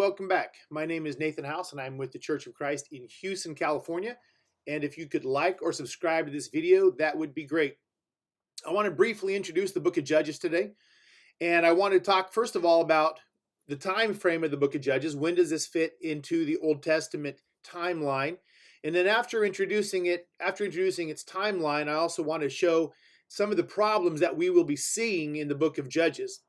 welcome back. My name is Nathan House and I'm with the Church of Christ in Houston, California. And if you could like or subscribe to this video, that would be great. I want to briefly introduce the book of Judges today. And I want to talk first of all about the time frame of the book of Judges. When does this fit into the Old Testament timeline? And then after introducing its timeline, I also want to show some of the problems that we will be seeing in the book of Judges.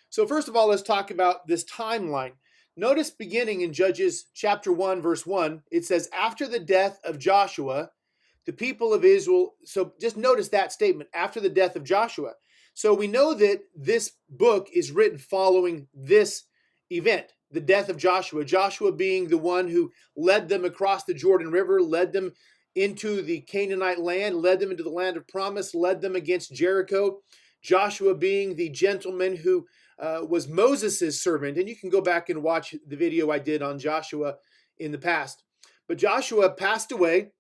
So first of all, let's talk about this timeline. Notice beginning in Judges chapter 1, verse 1, it says, after the death of Joshua, the people of Israel, so just notice that statement, after the death of Joshua. So we know that this book is written following this event, the death of Joshua. Joshua being the one who led them across the Jordan River, led them into the Canaanite land, led them into the land of promise, led them against Jericho. Joshua being the gentleman who was Moses' servant. And you can go back and watch the video I did on Joshua in the past. But Joshua passed away,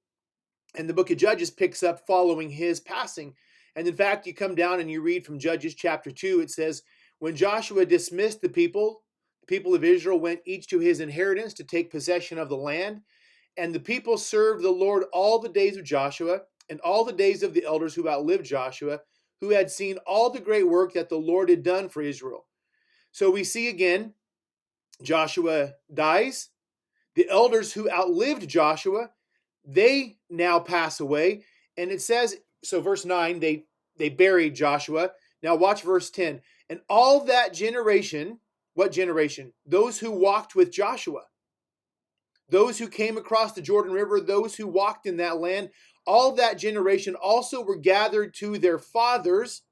and the book of Judges picks up following his passing. And in fact, you come down and you read from Judges chapter 2, it says, when Joshua dismissed the people of Israel went each to his inheritance to take possession of the land. And the people served the Lord all the days of Joshua and all the days of the elders who outlived Joshua, who had seen all the great work that the Lord had done for Israel. So we see again, Joshua dies. The elders who outlived Joshua, they now pass away. And it says, so verse 9, they buried Joshua. Now watch verse 10. And all that generation, what generation? Those who walked with Joshua. Those who came across the Jordan River, those who walked in that land, all that generation also were gathered to their fathers.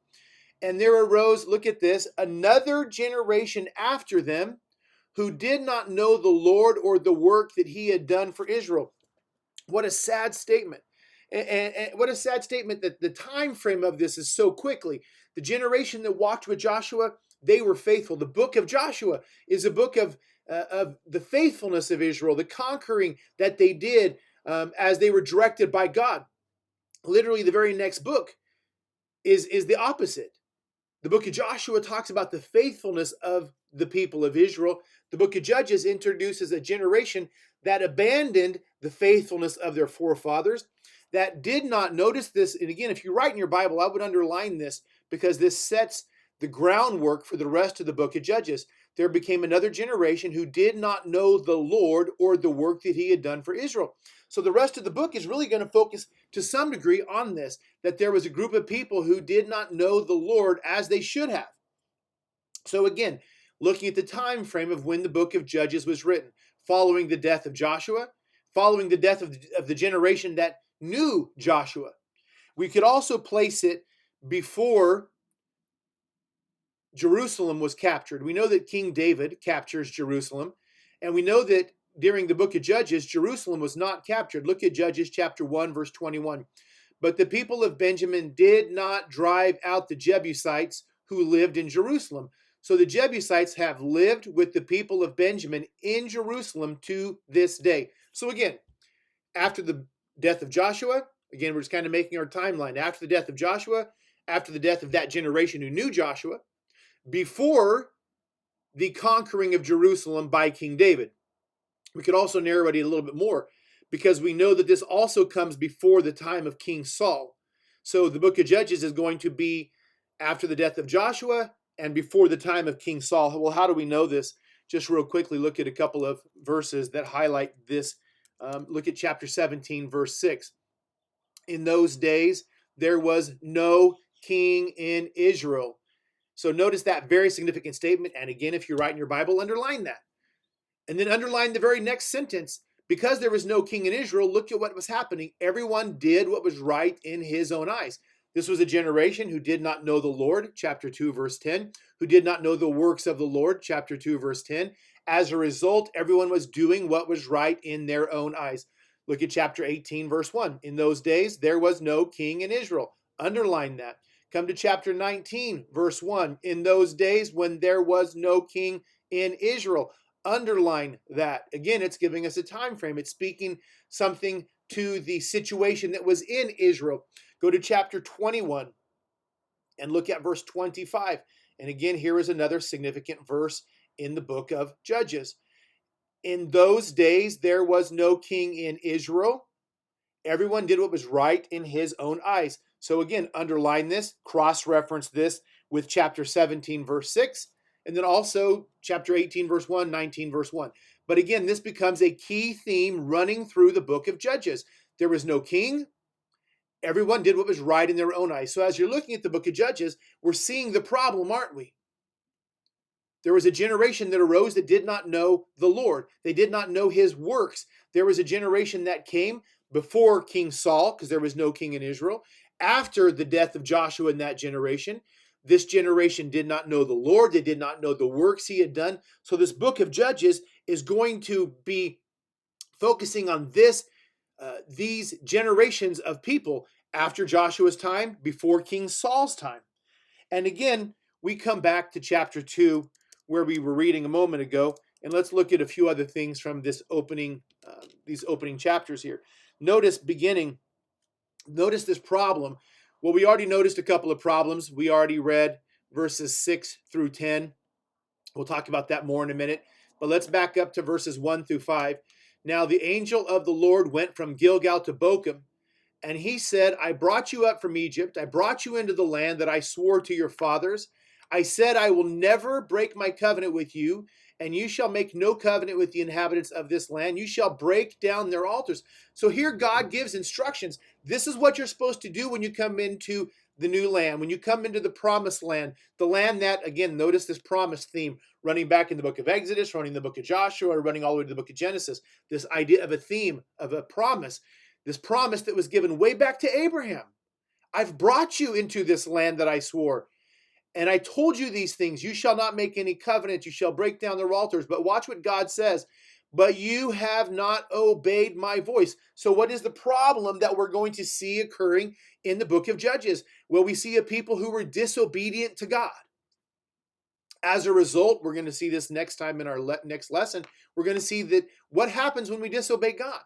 And there arose, look at this, another generation after them who did not know the Lord or the work that he had done for Israel. What a sad statement. And what a sad statement that the time frame of this is so quickly. The generation that walked with Joshua, they were faithful. The book of Joshua is a book of the faithfulness of Israel, the conquering that they did as they were directed by God. Literally, the very next book is the opposite. The book of Joshua talks about the faithfulness of the people of Israel. The book of Judges introduces a generation that abandoned the faithfulness of their forefathers, that did not notice this. And again, if you write in your Bible, I would underline this because this sets the groundwork for the rest of the book of Judges. There became another generation who did not know the Lord or the work that he had done for Israel. So the rest of the book is really going to focus to some degree on this, that there was a group of people who did not know the Lord as they should have. So again, looking at the time frame of when the book of Judges was written, following the death of Joshua, following the death of the generation that knew Joshua. We could also place it before Jerusalem was captured. We know that King David captures Jerusalem, and we know that during the book of Judges, Jerusalem was not captured. Look at Judges chapter 1, verse 21. But the people of Benjamin did not drive out the Jebusites who lived in Jerusalem. So the Jebusites have lived with the people of Benjamin in Jerusalem to this day. So again, after the death of Joshua, again, we're just kind of making our timeline. After the death of Joshua, after the death of that generation who knew Joshua, before the conquering of Jerusalem by King David. We could also narrow it a little bit more because we know that this also comes before the time of King Saul. So the book of Judges is going to be after the death of Joshua and before the time of King Saul. Well, how do we know this? Just real quickly, look at a couple of verses that highlight this. Look at chapter 17, verse 6. In those days, there was no king in Israel. So notice that very significant statement. And again, if you write in your Bible, underline that. And then underline the very next sentence. Because there was no king in Israel, look at what was happening. Everyone did what was right in his own eyes. This was a generation who did not know the Lord, chapter 2, verse 10, who did not know the works of the Lord, chapter 2, verse 10. As a result, everyone was doing what was right in their own eyes. Look at chapter 18, verse 1. In those days, there was no king in Israel. Underline that. Come to chapter 19, verse 1. In those days when there was no king in Israel. Underline that. Again, it's giving us a time frame. It's speaking something to the situation that was in Israel. Go to chapter 21 and look at verse 25. And again, here is another significant verse in the book of Judges. In those days, there was no king in Israel. Everyone did what was right in his own eyes. So again, underline this, cross-reference this with chapter 17, verse 6, and then also chapter 18, verse 1, 19, verse 1. But again, this becomes a key theme running through the book of Judges. There was no king. Everyone did what was right in their own eyes. So as you're looking at the book of Judges, we're seeing the problem, aren't we? There was a generation that arose that did not know the Lord. They did not know his works. There was a generation that came before King Saul, because there was no king in Israel. After the death of Joshua in that generation, this generation did not know the Lord. They did not know the works he had done. So this book of Judges is going to be focusing on these generations of people after Joshua's time, before King Saul's time. And again, we come back to chapter 2, where we were reading a moment ago, and let's look at a few other things from these opening chapters here. Notice this problem. Well, we already noticed a couple of problems. We already read verses 6 through 10. We'll talk about that more in a minute. But let's back up to verses 1 through 5. Now the angel of the Lord went from Gilgal to Bochum, and he said, I brought you up from Egypt. I brought you into the land that I swore to your fathers. I said, I will never break my covenant with you, and you shall make no covenant with the inhabitants of this land. You shall break down their altars. So here God gives instructions. This is what you're supposed to do when you come into the new land, when you come into the promised land, the land that, again, notice this promise theme running back in the book of Exodus, running the book of Joshua, running all the way to the book of Genesis, this idea of a theme, of a promise, this promise that was given way back to Abraham. I've brought you into this land that I swore. And I told you these things. You shall not make any covenant. You shall break down their altars. But watch what God says. But you have not obeyed my voice. So what is the problem that we're going to see occurring in the book of Judges? Well, we see a people who were disobedient to God. As a result, we're going to see this next time in our next lesson. We're going to see that what happens when we disobey God.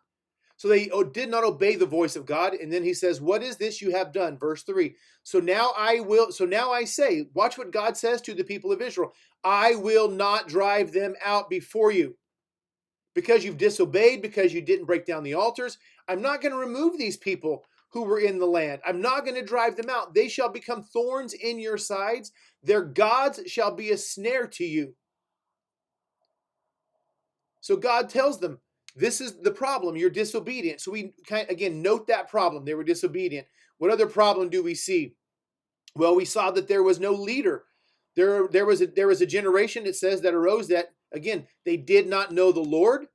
So they did not obey the voice of God. And then he says, what is this you have done? Verse 3. So now I say, watch what God says to the people of Israel. I will not drive them out before you. Because you've disobeyed, because you didn't break down the altars, I'm not going to remove these people who were in the land. I'm not going to drive them out. They shall become thorns in your sides. Their gods shall be a snare to you. So God tells them, this is the problem. You're disobedient. So we again note that problem. They were disobedient. What other problem do we see? Well, we saw that there was no leader. There was a generation, it says, that arose that, again, they did not know the Lord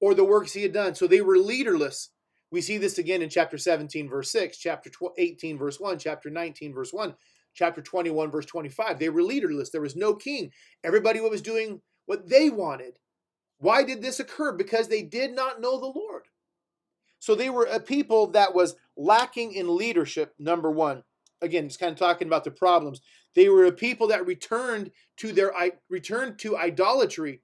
or the works he had done. So they were leaderless. We see this again in chapter 17, verse 6, chapter 18, verse 1, chapter 19, verse 1, chapter 21, verse 25. They were leaderless. There was no king. Everybody was doing what they wanted. Why did this occur? Because they did not know the Lord. So they were a people that was lacking in leadership, number one. Again, just kind of talking about the problems. They were a people that returned to idolatry.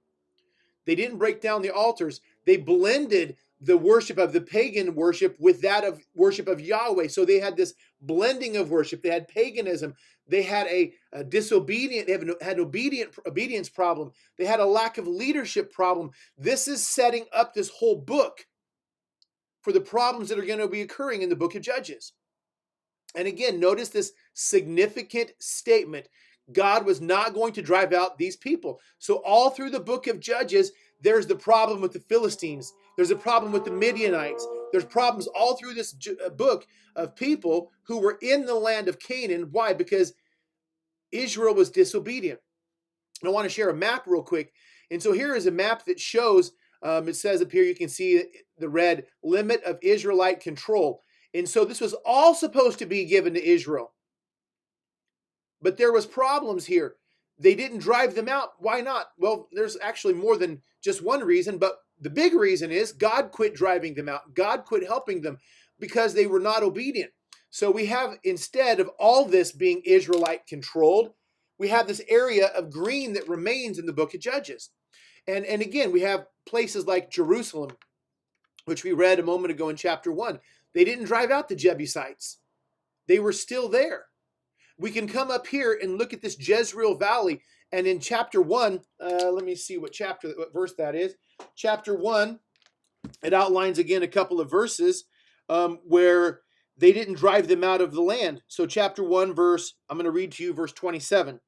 They didn't break down the altars. They blended the worship of the pagan worship with that of worship of Yahweh. So they had this blending of worship. They had paganism. They had a disobedient, they had an obedience problem. They had a lack of leadership problem. This is setting up this whole book for the problems that are going to be occurring in the book of Judges. And again, notice this significant statement. God was not going to drive out these people. So all through the book of Judges, there's the problem with the Philistines. There's a problem with the Midianites. There's problems all through this book of people who were in the land of Canaan. Why? Because Israel was disobedient. And I want to share a map real quick. And so here is a map that shows, it says up here, you can see the red limit of Israelite control. And so this was all supposed to be given to Israel. But there was problems here. They didn't drive them out. Why not? Well, there's actually more than just one reason, but the big reason is God quit driving them out. God quit helping them because they were not obedient. So we have, instead of all this being Israelite controlled, we have this area of green that remains in the book of Judges. And again, we have places like Jerusalem, which we read a moment ago in chapter 1. They didn't drive out the Jebusites. They were still there. We can come up here and look at this Jezreel Valley, And in chapter 1, let me see what verse that is. Chapter 1, it outlines again a couple of verses where they didn't drive them out of the land. So chapter 1, I'm going to read to you verse 27.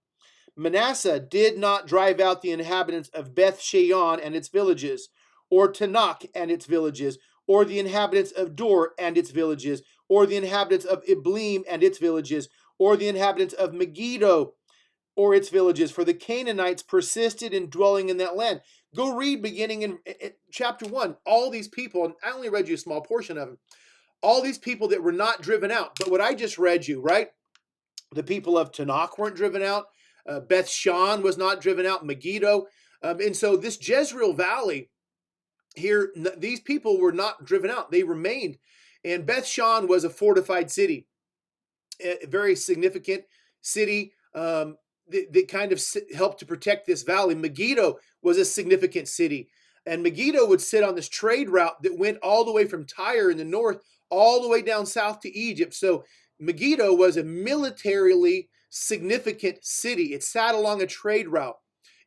Manasseh did not drive out the inhabitants of Beth Shean and its villages, or Tanakh and its villages, or the inhabitants of Dor and its villages, or the inhabitants of Ibleam and its villages, or the inhabitants of Megiddo or its villages, for the Canaanites persisted in dwelling in that land. Go read beginning in chapter 1. All these people, and I only read you a small portion of them, all these people that were not driven out. But what I just read you, right? The people of Tanakh weren't driven out. Beth Shan was not driven out. Megiddo. And so this Jezreel Valley here, these people were not driven out. They remained. And Beth Shan was a fortified city, a very significant city that kind of helped to protect this valley. Megiddo was a significant city. And Megiddo would sit on this trade route that went all the way from Tyre in the north, all the way down south to Egypt. So Megiddo was a militarily significant city. It sat along a trade route.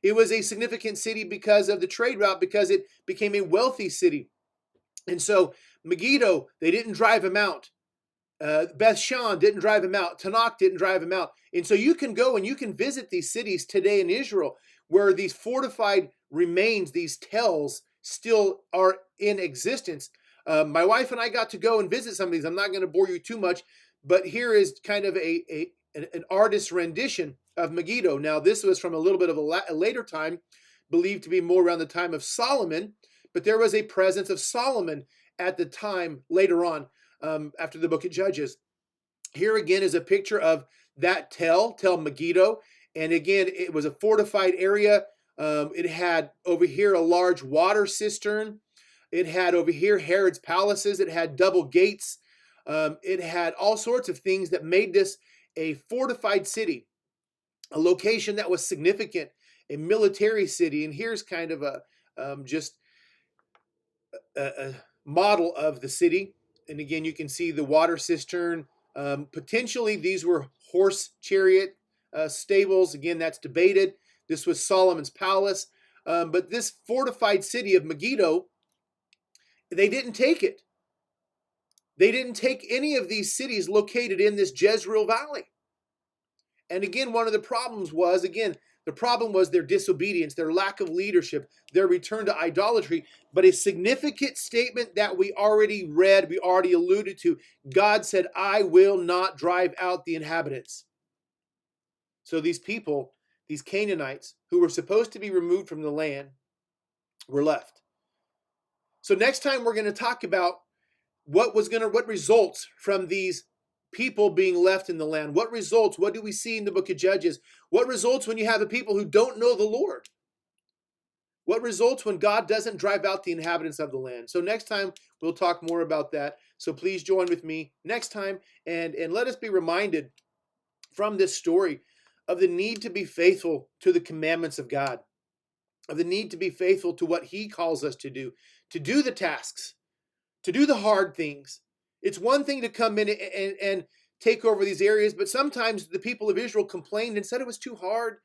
It was a significant city because of the trade route, because it became a wealthy city. And so Megiddo, they didn't drive him out. Beth Shan didn't drive him out. Tanakh didn't drive him out. And so you can go and you can visit these cities today in Israel where these fortified remains, these tells, still are in existence. My wife and I got to go and visit some of these. I'm not going to bore you too much, but here is kind of an artist's rendition of Megiddo. Now, this was from a little bit of a later time, believed to be more around the time of Solomon, but there was a presence of Solomon at the time later on, after the book of Judges. Here again is a picture of that Tel Megiddo. And again, it was a fortified area. It had over here a large water cistern. It had over here Herod's palaces. It had double gates. It had all sorts of things that made this a fortified city, a location that was significant, a military city. And here's kind of just a model of the city. And again, you can see the water cistern. Potentially, these were horse chariot stables. Again, that's debated. This was Solomon's palace. But this fortified city of Megiddo, they didn't take it. They didn't take any of these cities located in this Jezreel Valley. And again, one of the problems was, the problem was their disobedience, their lack of leadership, their return to idolatry. But a significant statement that we already read, we already alluded to, God said, I will not drive out the inhabitants. So these people, these Canaanites, who were supposed to be removed from the land, were left. So next time we're going to talk about what results from these people being left in the land. What results? What do we see in the book of Judges? What results when you have a people who don't know the Lord? What results when God doesn't drive out the inhabitants of the land? So next time we'll talk more about that. So please join with me next time and let us be reminded from this story of the need to be faithful to the commandments of God, of the need to be faithful to what He calls us to do the tasks, to do the hard things. It's one thing to come in and take over these areas, but sometimes the people of Israel complained and said it was too hard.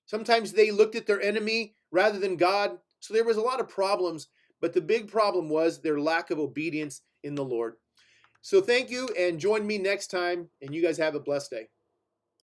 Sometimes they looked at their enemy rather than God. So there was a lot of problems, but the big problem was their lack of obedience in the Lord. So thank you, and join me next time, and you guys have a blessed day.